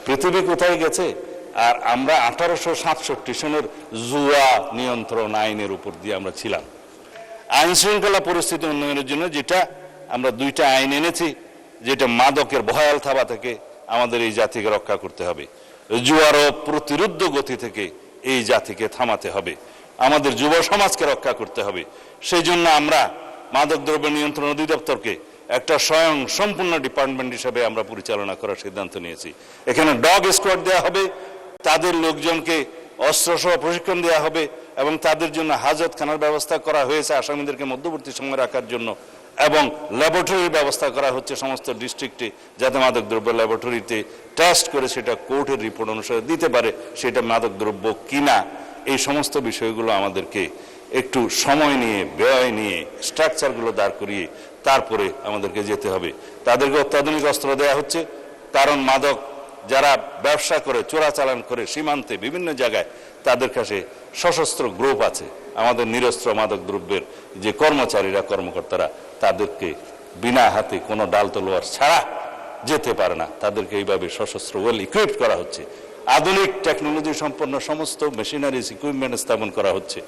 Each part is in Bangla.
পৃথিবী কোথায় গেছে? আর আমরা 1867 সনের জুয়া নিয়ন্ত্রণ আইনের উপর দিয়ে আমরা ছিলাম। আইন শৃঙ্খলা পরিস্থিতি উন্নয়নের জন্য যেটা আমরা দুইটা আইন এনেছি, যেটা মাদকের ভয়াল থাবা থেকে আমাদের এই জাতিকে রক্ষা করতে হবে, জুয়ার প্রতিরোধ গতি থেকে এই জাতিকে থামাতে হবে, আমাদের যুব সমাজকে রক্ষা করতে হবে। সেই জন্য আমরা মাদকদ্রব্য নিয়ন্ত্রণ অধিদপ্তরকে একটা স্বয়ং সম্পূর্ণ ডিপার্টমেন্ট হিসেবে আমরা পরিচালনা করার সিদ্ধান্ত নিয়েছি। এখানে ডগ স্কোয়াড দেওয়া হবে, তাদের লোকজনকে অস্ত্রসহ প্রশিক্ষণ দেওয়া হবে এবং তাদের জন্য হাজতখানার ব্যবস্থা করা হয়েছে আসামিদেরকে মধ্যবর্তী সময় রাখার জন্য, এবং ল্যাবরেটরির ব্যবস্থা করা হচ্ছে সমস্ত ডিস্ট্রিক্টে, যাতে মাদকদ্রব্য ল্যাবরেটরিতে টেস্ট করে সেটা কোর্টের রিপোর্ট অনুসারে দিতে পারে সেটা মাদকদ্রব্য কিনা। এই সমস্ত বিষয়গুলো আমাদেরকে একটু সময় নিয়ে, ব্যয় নিয়ে, স্ট্রাকচারগুলো দাঁড় করিয়ে তারপরে আমাদেরকে যেতে হবে। তাদেরকে অত্যাধুনিক অস্ত্র দেওয়া হচ্ছে, কারণ মাদক যারা ব্যবসা করে, চোরাচালান করে সীমান্তে বিভিন্ন জায়গায়, তাদের কাছে সশস্ত্র গ্রুপ আছে। আমাদের নিরস্ত্র মাদক দ্রব্যের যে কর্মচারীরা, কর্মকর্তারা, তাদেরকে বিনা হাতে কোনো ডাল তলোয়ার ছাড়া যেতে পারে না, তাদেরকে এইভাবে সশস্ত্র ওয়েল ইকুইপড করা হচ্ছে। আধুনিক টেকনোলজি সম্পন্ন সমস্ত মেশিনারিজ ইকুইপমেন্ট স্থাপন করা হচ্ছে।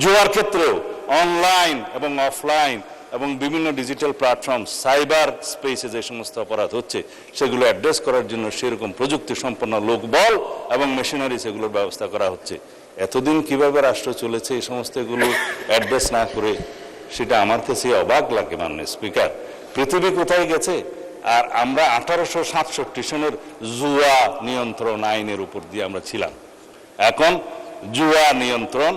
জুয়ার ক্ষেত্রেও অনলাইন এবং অফলাইন এবং বিভিন্ন ডিজিটাল প্ল্যাটফর্ম, সাইবার স্পেসে যে সমস্ত অপরাধ হচ্ছে সেগুলো অ্যাড্রেস করার জন্য সেরকম প্রযুক্তি সম্পন্ন লোকবল এবং মেশিনারিজ এগুলোর ব্যবস্থা করা হচ্ছে। এতদিন কিভাবে রাষ্ট্র চলেছে এই সমস্ত এগুলো অ্যাড্রেস না করে, সেটা আমার কাছে অবাক লাগে। মাননীয় স্পিকার, পৃথিবী কোথায় গেছে? আর আমরা 1867 সনের জুয়া নিয়ন্ত্রণ আইনের উপর দিয়ে আমরা ছিলাম। এখন জুয়া নিয়ন্ত্রণ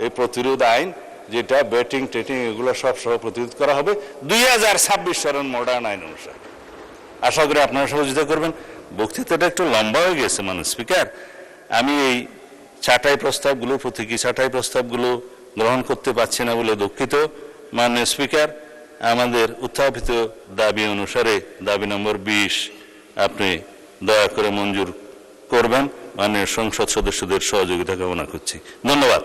এই প্রতিরোধ আইন, যেটা ব্যাটিং টেটিং এগুলো সব সহ প্রতিরোধ করা হবে 2026 সনের মডার্ন আইন অনুসারে। আশা করি আপনারা সহযোগিতা করবেন। বক্তৃতাটা একটু লম্বা হয়ে গেছে মাননীয় স্পিকার। আমি এই ছাঁটাই প্রস্তাবগুলো, প্রতীকী ছাঁটাই প্রস্তাবগুলো গ্রহণ করতে পারছি না বলে দুঃখিত। মাননীয় স্পিকার, আমাদের উত্থাপিত দাবি অনুসারে দাবি নম্বর 20 আপনি দয়া করে মঞ্জুর করবেন। মাননীয় সংসদ সদস্যদের সহযোগিতা কামনা করছি। ধন্যবাদ।